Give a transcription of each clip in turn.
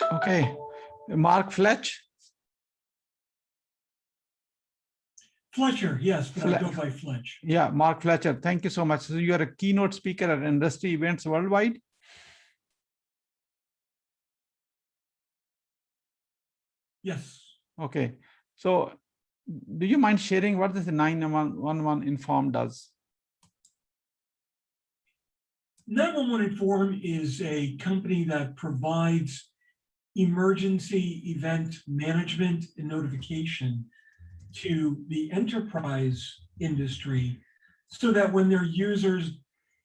Okay, Mark Fletch. Fletcher, yes, but I go by Fletch. Yeah, Mark Fletcher. Thank you so much. So you are a keynote speaker at industry events worldwide. Yes. Okay. So do you mind sharing what this 911 Inform does? 911 Inform is a company that provides emergency event management and notification to the enterprise industry so that when their users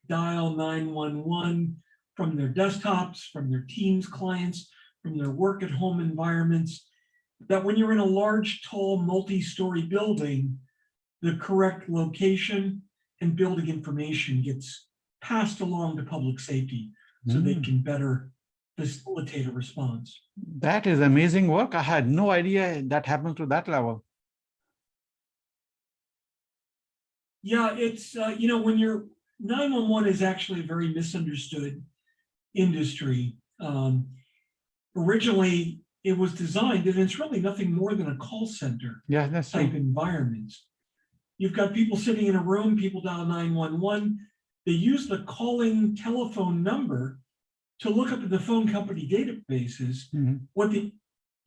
dial 911 from their desktops, from their Teams clients, from their work at home environments, that when you're in a large, tall, multi-story building, the correct location and building information gets passed along to public safety so they can better facilitate a response. That is amazing work. I had no idea that happened to that level. Yeah, it's, when you're 911 is actually a very misunderstood industry. Originally, it was designed, and it's really nothing more than a call center type environment. You've got people sitting in a room, people dial 911. They use the calling telephone number to look up in the phone company databases what the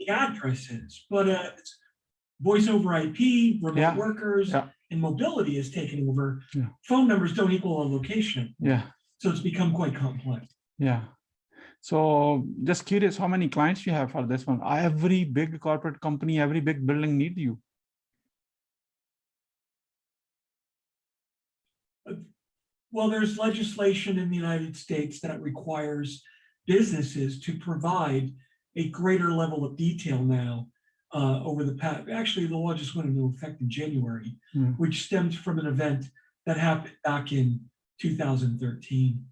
address is. But it's voice over IP, remote workers, and mobility is taken over. Phone numbers don't equal a location. So it's become quite complex. So just curious, how many clients you have for this one? Every big corporate company, every big building need you. Well, there's legislation in the United States that requires businesses to provide a greater level of detail now over the past. Actually, the law just went into effect in January, which stems from an event that happened back in 2013,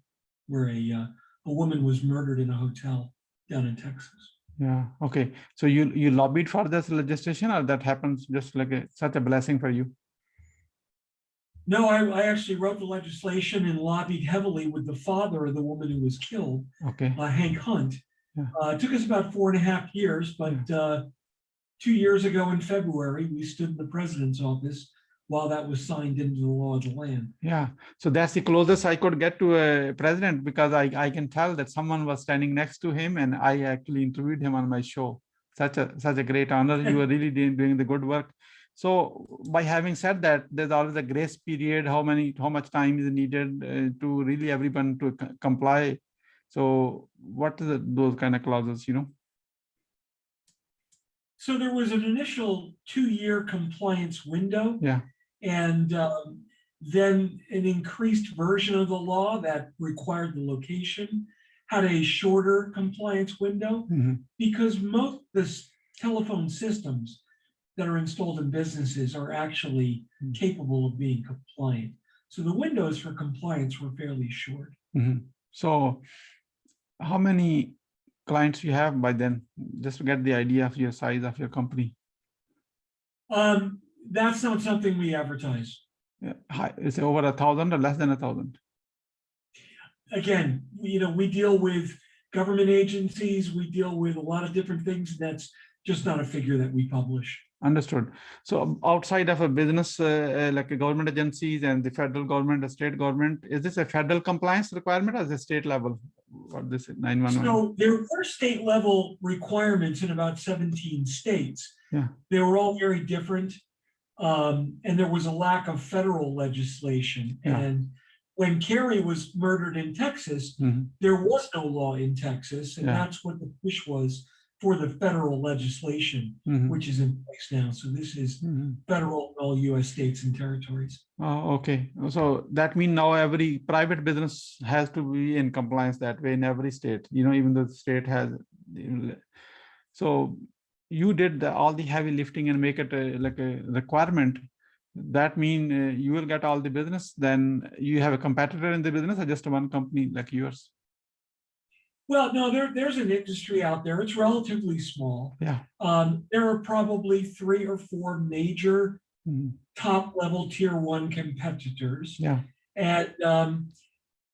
where a woman was murdered in a hotel down in Texas. Yeah. Okay. So you lobbied for this legislation, or that happens just like such a blessing for you? No, I actually wrote the legislation and lobbied heavily with the father of the woman who was killed, Hank Hunt. It took us about 4.5 years, but 2 years ago in February, we stood in the president's office while that was signed into the law of the land. Yeah, so that's the closest I could get to a president, because I can tell that someone was standing next to him, and I actually interviewed him on my show. Such a great honor. You are really doing the good work. So by having said that, there's always a grace period. How much time is needed to really everyone to comply? So what are those kind of clauses, So there was an initial 2-year compliance window. And then an increased version of the law that required the location had a shorter compliance window, because most of the telephone systems that are installed in businesses are actually capable of being compliant. So the windows for compliance were fairly short. So how many clients you have by then, just to get the idea of your size of your company? That's not something we advertise. Is it over 1,000 or less than 1,000? Again, we deal with government agencies, we deal with a lot of different things. That's just not a figure that we publish. Understood. So outside of a business, like a government agencies and the federal government, the state government, is this a federal compliance requirement or is it state level? What this 911? So there were state level requirements in about 17 states. They were all very different. And there was a lack of federal legislation. And when Carrie was murdered in Texas, there was no law in Texas. And that's what the push was for the federal legislation, which is in place now. So this is federal in all US states and territories. Oh, okay. So that means now every private business has to be in compliance that way in every state, even though the state has. So you did all the heavy lifting and make it like a requirement. That means you will get all the business. Then you have a competitor in the business, or just one company like yours? Well, no, there's an industry out there. It's relatively small. There are probably 3 or 4 major top level tier 1 competitors. And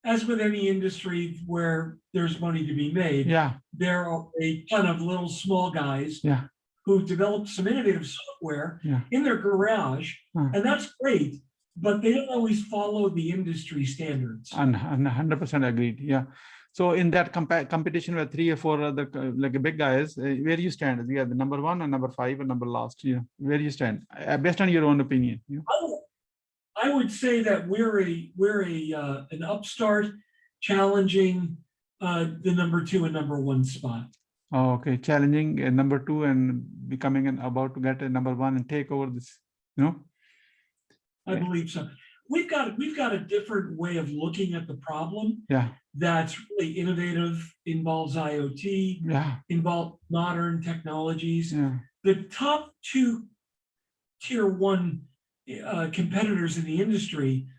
as with any industry where there's money to be made, Yeah, there are a ton of little small guys yeah, who've developed some innovative software yeah. in their garage, Uh, and that's great, but they don't always follow the industry standards. and 100% agreed. Yeah. So in that competition with 3 or 4 other like big guys, where you stand? You have the number 1 and number 5 and number last. Yeah, where you stand based on your own opinion. You know? I would say that we're an upstart challenging the number 2 and number 1 spot. Oh, okay, challenging number 2 and becoming about to get a number 1 and take over this. You know. I believe so. We've got a different way of looking at the problem. Yeah. That's really innovative, involves IoT, Yeah. involves modern technologies. Yeah. The top 2 tier 1 competitors in the industry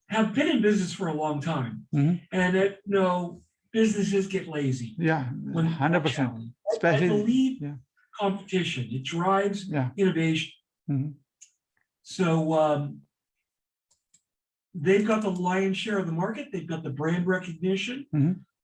have been in business for a long time, and businesses get lazy. Yeah, 100%. I believe competition, it drives innovation. So they've got the lion's share of the market, they've got the brand recognition,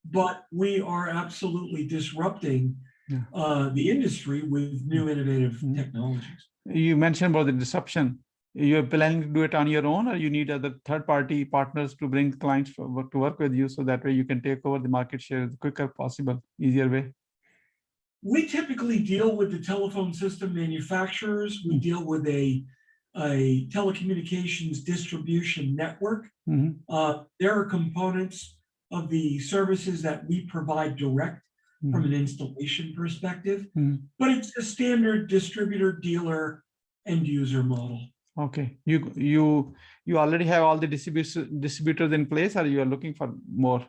but we are absolutely disrupting the industry with new innovative technologies. You mentioned about the disruption. You're planning to do it on your own, or you need other third-party partners to bring clients to work with you, so that way you can take over the market share the quicker possible, easier way? We typically deal with the telephone system manufacturers. We deal with a telecommunications distribution network. There are components of the services that we provide direct from an installation perspective, but it's a standard distributor, dealer, end user model. Okay, you already have all the distributors in place, or you are looking for more?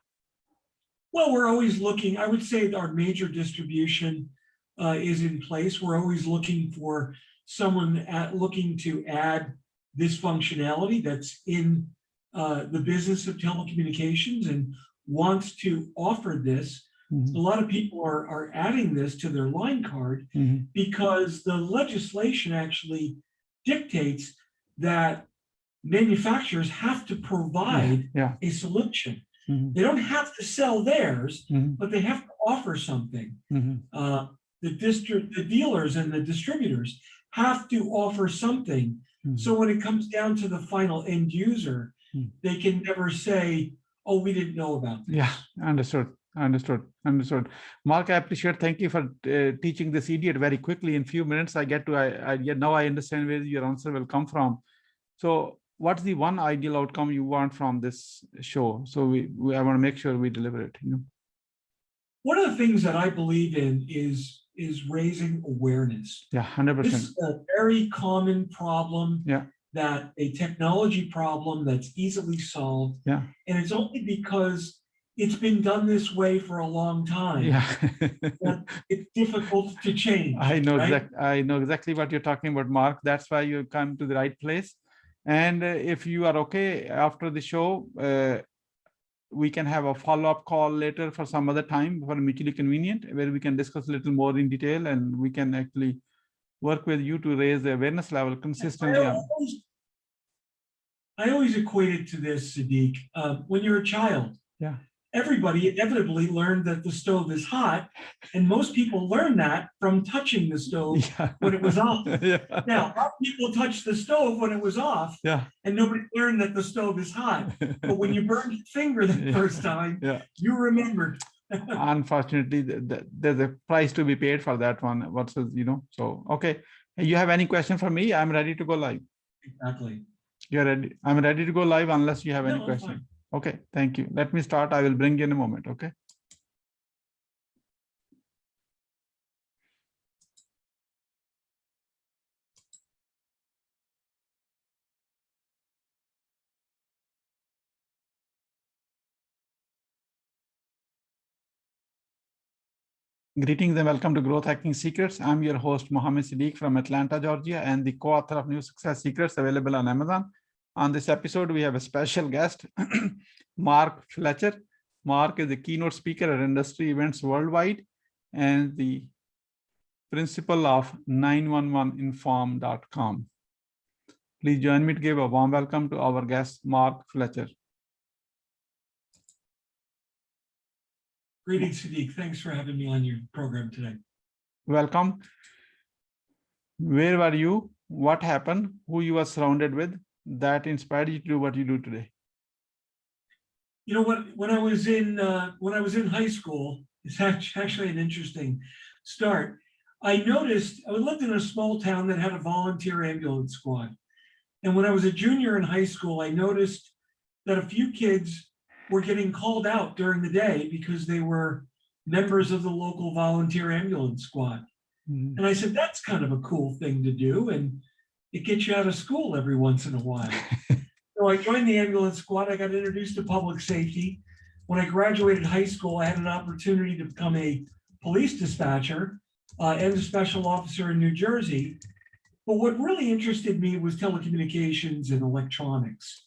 Well, we're always looking. I would say our major distribution is in place. We're always looking for someone looking to add this functionality that's in the business of telecommunications and wants to offer this. A lot of people are adding this to their line card because the legislation actually dictates that manufacturers have to provide a solution. They don't have to sell theirs, but they have to offer something. The dealers and the distributors have to offer something. So when it comes down to the final end user, they can never say, "Oh, we didn't know about this." Yeah, understood. Mark, I appreciate. Thank you for teaching this idiot very quickly in few minutes. Now I understand where your answer will come from. So what's the one ideal outcome you want from this show? So I want to make sure we deliver it. One of the things that I believe in is raising awareness. Yeah, 100%. This is a very common problem. Yeah. That a technology problem that's easily solved. Yeah. And it's only because it's been done this way for a long time. Yeah. It's difficult to change. I know, right? I know exactly what you're talking about, Mark. That's why you come to the right place. And if you are okay after the show, we can have a follow-up call later for some other time for mutually convenient, where we can discuss a little more in detail, and we can actually work with you to raise the awareness level consistently. I always equate it to this, Siddique. When you're a child, everybody inevitably learned that the stove is hot, and most people learn that from touching the stove when it was off. Now, people touched the stove when it was off, and nobody learned that the stove is hot. But when you burned your finger the first time, you remembered. Unfortunately, there's a price to be paid for that one. So, okay. You have any question for me? I'm ready to go live. Exactly. You're ready. I'm ready to go live unless you have any question. Okay, thank you. Let me start. I will bring you in a moment. Okay. Greetings and welcome to Growth Hacking Secrets. I'm your host, Mohammed Siddique from Atlanta, Georgia, and the co-author of New Success Secrets, available on Amazon. On this episode, we have a special guest, Mark Fletcher. Mark is a keynote speaker at industry events worldwide and the principal of 911inform.com. Please join me to give a warm welcome to our guest, Mark Fletcher. Greetings, Siddique. Thanks for having me on your program today. Welcome. Where were you? What happened? Who you were surrounded with that inspired you to do what you do today? You know what? When I was in high school, it's actually an interesting start. I noticed I lived in a small town that had a volunteer ambulance squad, and when I was a junior in high school, I noticed that a few kids were getting called out during the day because they were members of the local volunteer ambulance squad. And I said, that's kind of a cool thing to do, and it gets you out of school every once in a while. So I joined the ambulance squad. I got introduced to public safety. When I graduated high school, I had an opportunity to become a police dispatcher and a special officer in New Jersey. But what really interested me was telecommunications and electronics.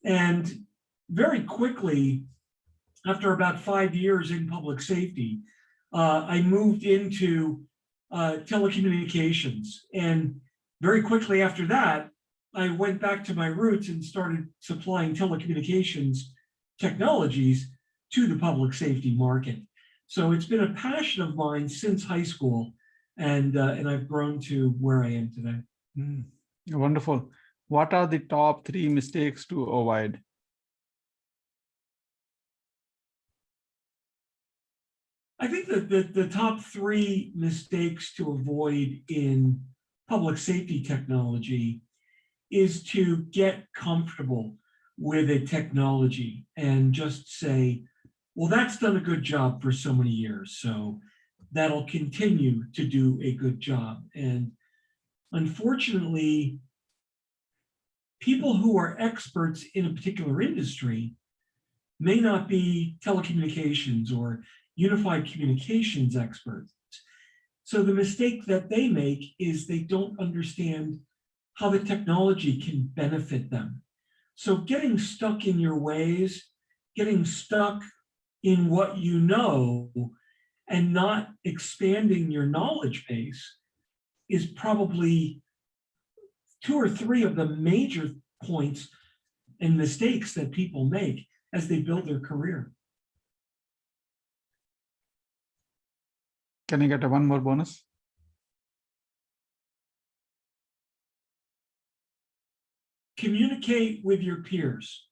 And very quickly, after about 5 years in public safety, I moved into telecommunications. And very quickly after that, I went back to my roots and started supplying telecommunications technologies to the public safety market. So it's been a passion of mine since high school, and I've grown to where I am today. Wonderful. What are the top 3 mistakes to avoid? I think that the top 3 mistakes to avoid in public safety technology is to get comfortable with a technology and just say, well, that's done a good job for so many years, so that'll continue to do a good job. And unfortunately, people who are experts in a particular industry may not be telecommunications or unified communications experts. So the mistake that they make is they don't understand how the technology can benefit them. So getting stuck in your ways, getting stuck in what you know, and not expanding your knowledge base is probably 2 or 3 of the major points and mistakes that people make as they build their career. Can I get one more bonus? Communicate with your peers.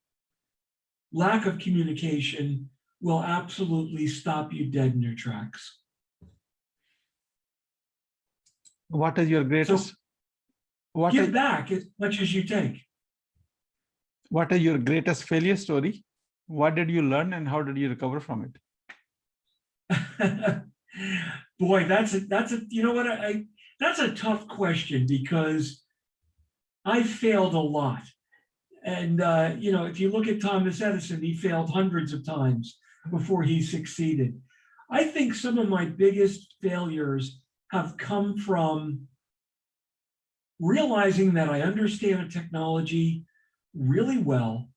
Lack of communication will absolutely stop you dead in your tracks. What is your greatest? So give back as much as you take. What is your greatest failure story? What did you learn and how did you recover from it? Boy, that's a you know what, that's a tough question because I failed a lot. And you know, if you look at Thomas Edison, he failed hundreds of times before he succeeded. I think some of my biggest failures have come from realizing that I understand a technology really well,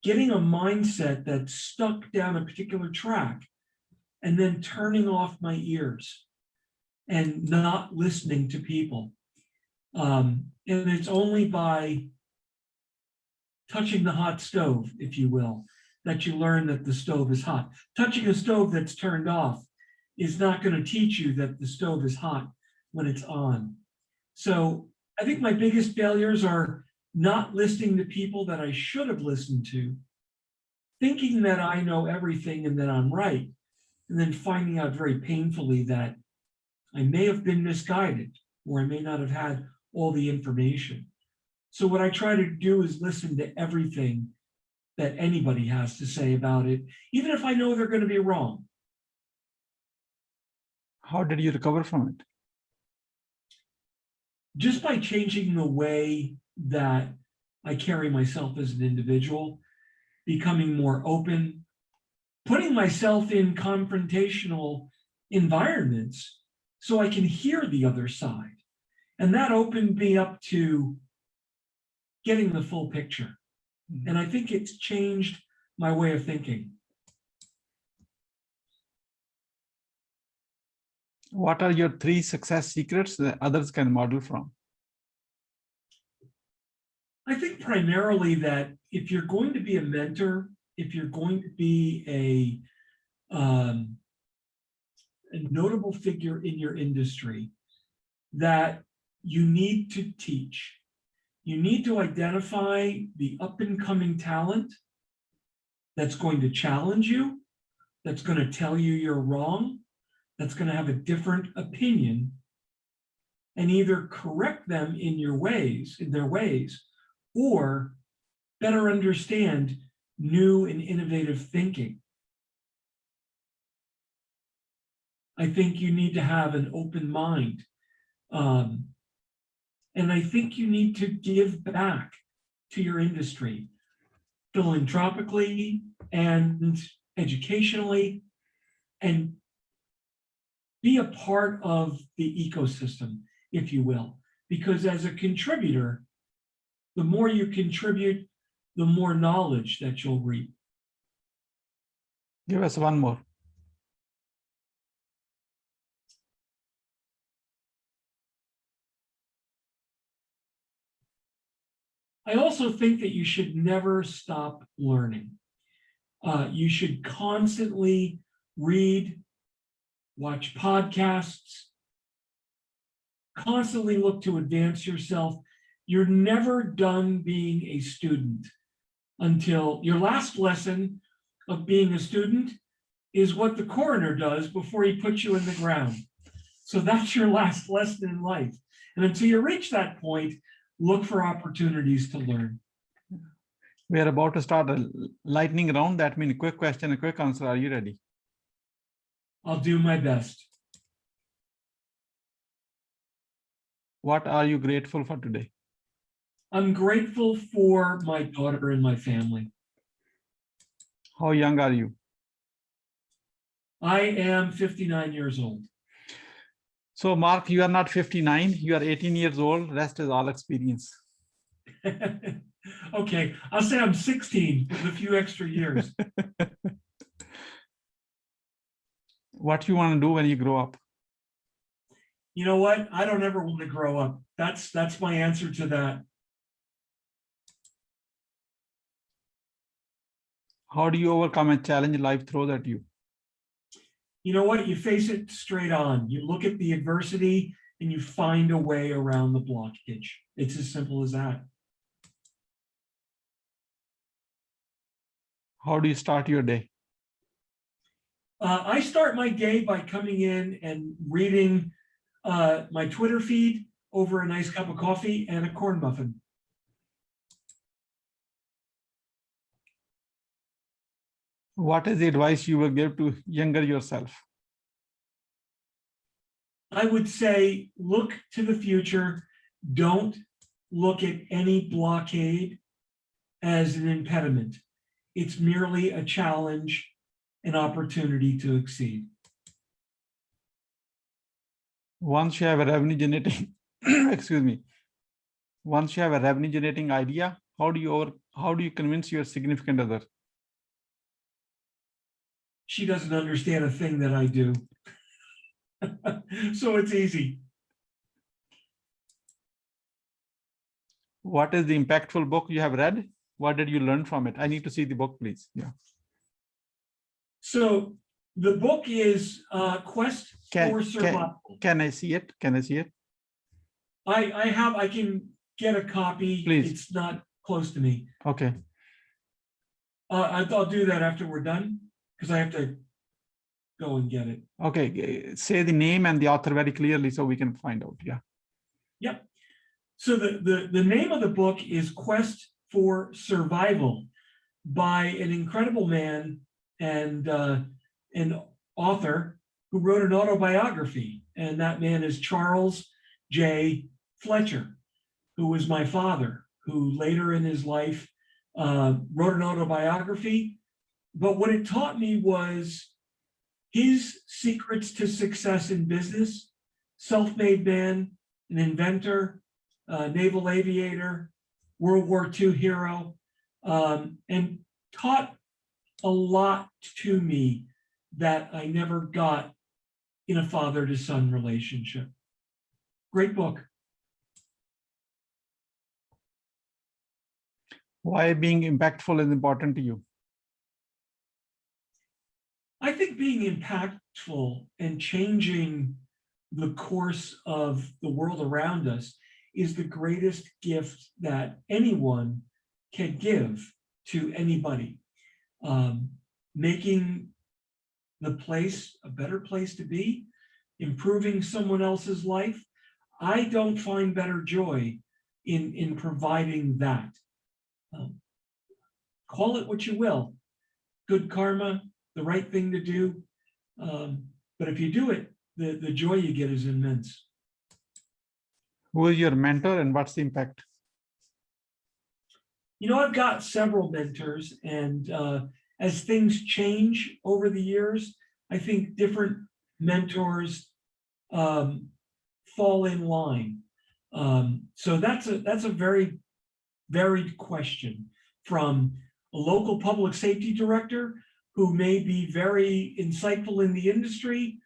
getting a mindset that's stuck down a particular track, and then turning off my ears and not listening to people. And it's only by touching the hot stove, if you will, that you learn that the stove is hot. Touching a stove that's turned off is not going to teach you that the stove is hot when it's on. So I think my biggest failures are not listening to people that I should have listened to, thinking that I know everything and that I'm right, and then finding out very painfully that I may have been misguided or I may not have had all the information. So what I try to do is listen to everything that anybody has to say about it, even if I know they're going to be wrong. How did you recover from it? Just by changing the way that I carry myself as an individual, becoming more open, putting myself in confrontational environments so I can hear the other side. And that opened me up to getting the full picture. And I think it's changed my way of thinking. What are your 3 success secrets that others can model from? I think primarily that if you're going to be a mentor, if you're going to be a notable figure in your industry that you need to teach. You need to identify the up and coming talent that's going to challenge you, that's going to tell you you're wrong, that's going to have a different opinion, and either correct them in their ways, or better understand new and innovative thinking. I think you need to have an open mind. And I think you need to give back to your industry, philanthropically and educationally, and be a part of the ecosystem, if you will. Because as a contributor, the more you contribute, the more knowledge that you'll reap. Give us one more. I also think that you should never stop learning. You should constantly read, watch podcasts, constantly look to advance yourself. You're never done being a student until your last lesson of being a student is what the coroner does before he puts you in the ground. So that's your last lesson in life. And until you reach that point, look for opportunities to learn. We are about to start a lightning round. That means quick question, a quick answer. Are you ready? I'll do my best. What are you grateful for today? I'm grateful for my daughter and my family. How young are you? I am 59 years old. So Mark, you are not 59, you are 18 years old. Rest is all experience. Okay, I'll say I'm 16 with a few extra years. What do you want to do when you grow up? You know what? I don't ever want to grow up. That's my answer to that. How do you overcome a challenge life throws at you? You know what? You face it straight on. You look at the adversity and you find a way around the blockage. It's as simple as that. How do you start your day? I start my day by coming in and reading my Twitter feed over a nice cup of coffee and a corn muffin. What is the advice you will give to younger yourself? I would say, look to the future. Don't look at any blockade as an impediment. It's merely a challenge, an opportunity to exceed. Once you have a revenue generating, excuse me. Once you have a revenue generating idea, how do you convince your significant other? She doesn't understand a thing that I do. So it's easy. What is the impactful book you have read? What did you learn from it? I need to see the book, please. Yeah. So the book is Quest for Survival. Can I see it? Can I see it? I can get a copy. Please. It's not close to me. Okay. I'll do that after we're done because I have to go and get it. Okay. Say the name and the author very clearly so we can find out. Yeah. Yep. So the name of the book is Quest for Survival by an incredible man and an author who wrote an autobiography. And that man is Charles J. Fletcher, who was my father, who later in his life wrote an autobiography. But what it taught me was his secrets to success in business, self-made man, an inventor, naval aviator, World War II hero, and taught a lot to me that I never got in a father to son relationship. Great book. Why being impactful is important to you? I think being impactful and changing the course of the world around us is the greatest gift that anyone can give to anybody. Making the place a better place to be, improving someone else's life. I don't find better joy in providing that. Call it what you will, good karma, the right thing to do. But if you do it, the joy you get is immense. Who is your mentor and what's the impact? You know, I've got several mentors, and as things change over the years, I think different mentors fall in line. So that's a very varied question, from a local public safety director who may be very insightful in the industry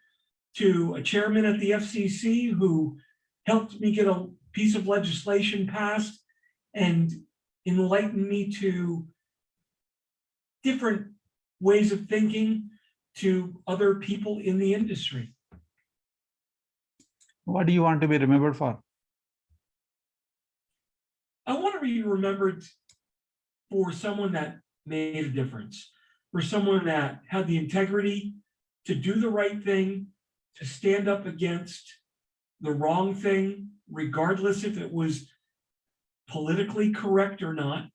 to a chairman at the FCC who helped me get a piece of legislation passed and enlightened me to different ways of thinking, to other people in the industry. What do you want to be remembered for? I want to be remembered for someone that made a difference, for someone that had the integrity to do the right thing, to stand up against the wrong thing, regardless if it was politically correct or not,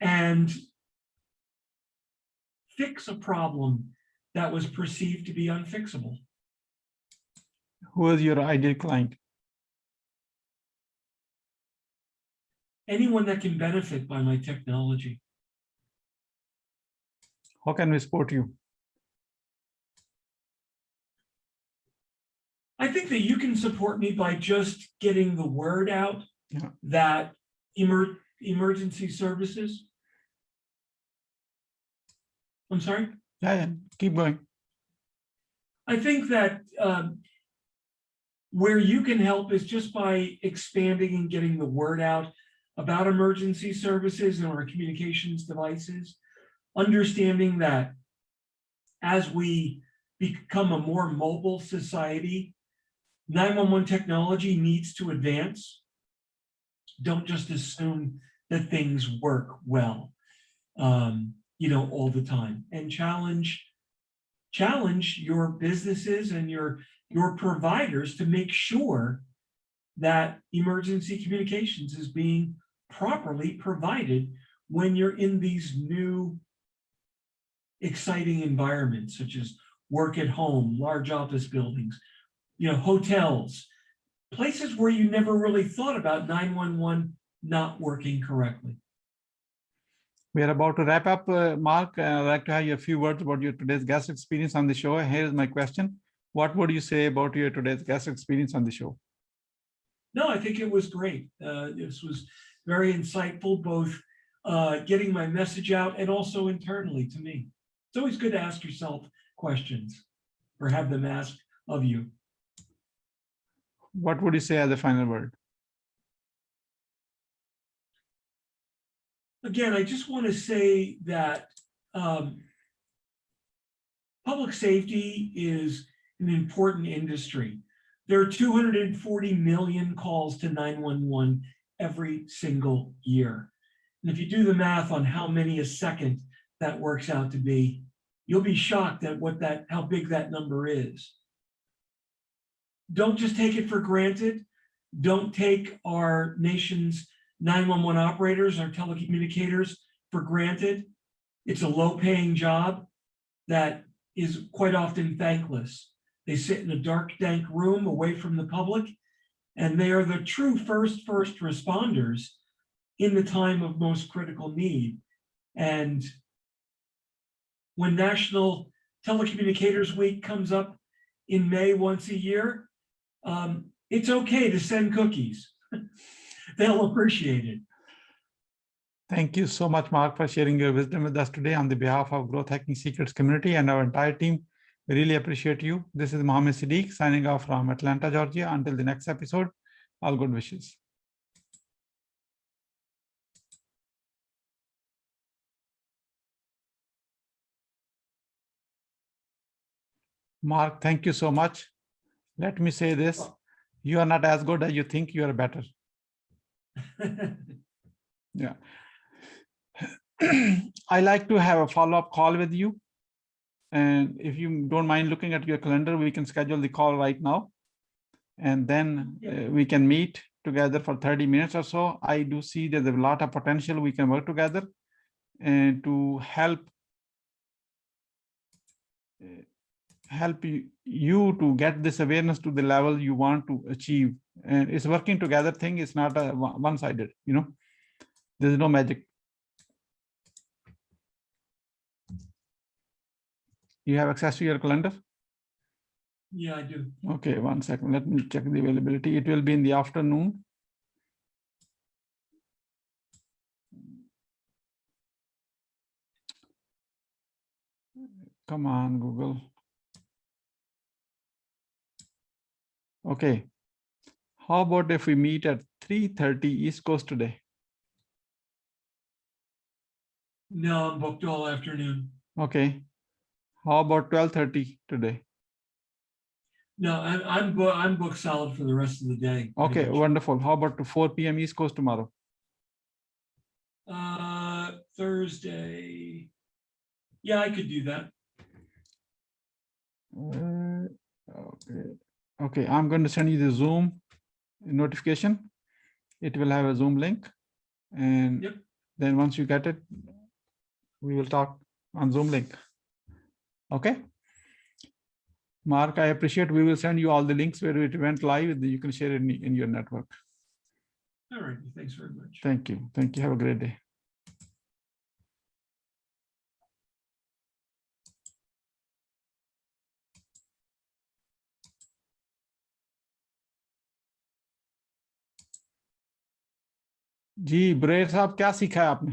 and fix a problem that was perceived to be unfixable. Who is your ideal client? Anyone that can benefit by my technology. How can we support you? I think that you can support me by just getting the word out that emergency services. I'm sorry? Yeah, keep going. I think that where you can help is just by expanding and getting the word out about emergency services and our communications devices, understanding that as we become a more mobile society, 911 technology needs to advance. Don't just assume that things work well, all the time, and challenge your businesses and your providers to make sure that emergency communications is being properly provided when you're in these new exciting environments, such as work at home, large office buildings, hotels, places where you never really thought about 911 not working correctly. We are about to wrap up, Mark. I'd like to have you a few words about your today's guest experience on the show. Here is my question. What would you say about your today's guest experience on the show? No, I think it was great. This was very insightful, both getting my message out and also internally to me. It's always good to ask yourself questions or have them asked of you. What would you say as a final word? Again, I just want to say that public safety is an important industry. There are 240 million calls to 911 every single year. And if you do the math on how many a second that works out to be, you'll be shocked at how big that number is. Don't just take it for granted. Don't take our nation's 911 operators, our telecommunicators, for granted. It's a low-paying job that is quite often thankless. They sit in a dark, dank room away from the public, and they are the true first responders in the time of most critical need. And when National Telecommunicators Week comes up in May once a year, it's okay to send cookies. They'll appreciate it. Thank you so much, Mark, for sharing your wisdom with us today on the behalf of Growth Hacking Secrets community and our entire team. We really appreciate you. This is Mohammed Siddique signing off from Atlanta, Georgia. Until the next episode, all good wishes. Mark, thank you so much. Let me say this. You are not as good as you think. You are better. Yeah. I like to have a follow-up call with you. And if you don't mind looking at your calendar, we can schedule the call right now. And then we can meet together for 30 minutes or so. I do see there's a lot of potential. We can work together and to help you to get this awareness to the level you want to achieve. And it's working together thing. It's not a one-sided, you know, there's no magic. You have access to your calendar? Yeah, I do. Okay, 1 second. Let me check the availability. It will be in the afternoon. Come on, Google. Okay. How about if we meet at 3:30 East Coast today? No, I'm booked all afternoon. Okay. How about 12:30 today? No, I'm booked solid for the rest of the day. Okay, wonderful. How about to 4 p.m. East Coast tomorrow? Thursday. Yeah, I could do that. Okay. Okay, I'm going to send you the Zoom notification. It will have a Zoom link. And then once you get it, we will talk on Zoom link. Okay. Mark, I appreciate. We will send you all the links where it went live. You can share it in your network. All right. Thanks very much. Thank you. Thank you. Have a great day. जी ब्रेर साहब क्या सीखा है आपने?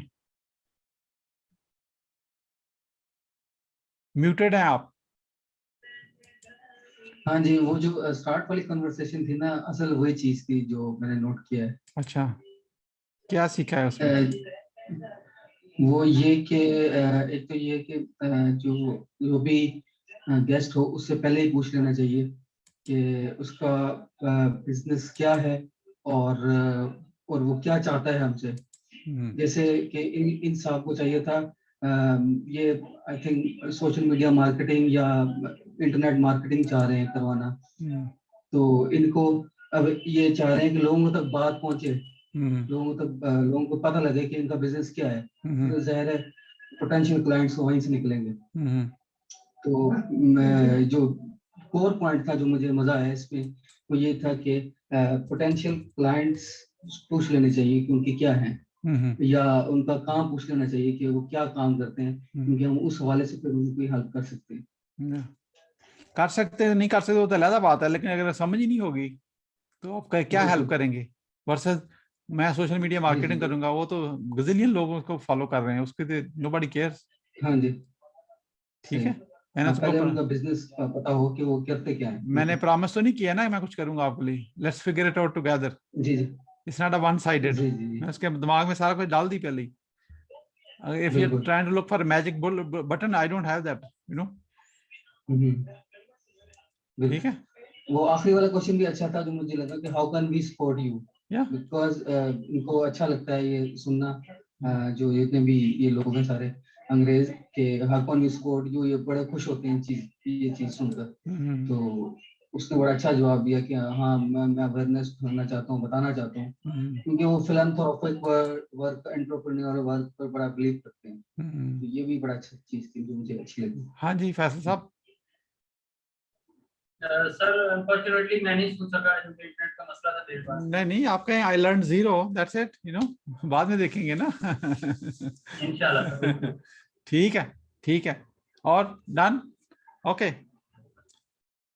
Muted हैं आप? हाँ जी, वो जो स्टार्ट वाली कन्वर्सेशन थी ना, असल वही चीज थी जो मैंने नोट किया है। अच्छा, क्या सीखा है उसमें? वो ये कि एक तो ये कि जो भी गेस्ट हो उससे पहले ही पूछ लेना चाहिए कि उसका बिजनेस क्या है और वो क्या चाहता है हमसे। जैसे कि इन साहब को चाहिए था ये I think social media marketing या इंटरनेट मार्केटिंग चाह रहे हैं करवाना। तो इनको अब ये चाह रहे हैं कि लोगों तक बात पहुंचे, लोगों को पता लगे कि इनका बिजनेस क्या है। तो ज़ाहिर है पोटेंशियल क्लाइंट्स वहीं से निकलेंगे। तो जो कोर पॉइंट था जो मुझे मजा आया इसमें वो ये था कि पोटेंशियल क्लाइंट्स पूछ लेने चाहिए कि उनकी क्या है या उनका काम पूछ लेना चाहिए कि वो क्या काम करते हैं, क्योंकि हम उस हवाले से फिर उनको हेल्प कर सकते हैं। कर सकते हैं, नहीं कर सकते वो तो अलग बात है, लेकिन अगर समझ ही नहीं होगी तो आप क्या हेल्प करेंगे? वर्सेस मैं सोशल मीडिया मार्केटिंग करूंगा, वो तो गज़िलियन लोग उसको फॉलो कर रहे हैं, उसके तो नोबडी केयर्स। हाँ जी, ठीक है। मैंने उसको उनका बिजनेस पता हो कि वो करते क्या है। मैंने प्रॉमिस तो नहीं किया ना मैं कुछ करूंगा आपके लिए। Let's figure it out together. जी जी, it's not a one sided. मैं उसके दिमाग में सारा कुछ डाल दी पहले। If you are trying to look for magic button, I don't have that, you know. ठीक है। वो आखिरी वाला क्वेश्चन भी अच्छा था जो मुझे लगा कि how can we support you, because इनको अच्छा लगता है ये सुनना, जो जितने भी ये लोग हैं सारे अंग्रेज के how can we support you, ये बड़े खुश होते हैं ये चीज सुनकर। तो उसने बड़ा अच्छा जवाब दिया कि हाँ मैं अवेयरनेस करना चाहता हूँ, बताना चाहता हूँ, क्योंकि वो फिलैंथ्रोपिक वर्क एंटरप्रेन्योर वर्क पर बड़ा बिलीव करते हैं। तो ये भी बड़ा अच्छा चीज थी जो मुझे अच्छी लगी। हाँ जी फैसल साहब। सर अनफॉर्चुनेटली मैं नहीं सुन सका, इंटरनेट का मसला था मेरे पास। नहीं आप कहें I learn 0, that's it, you know, बाद में देखेंगे ना। इंशाल्लाह। ठीक है और done. Okay,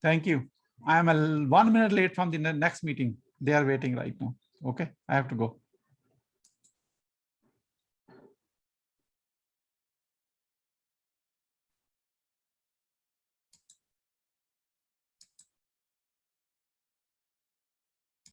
thank you. I am 1 minute late from the next meeting. They are waiting right now. Okay, I have to go.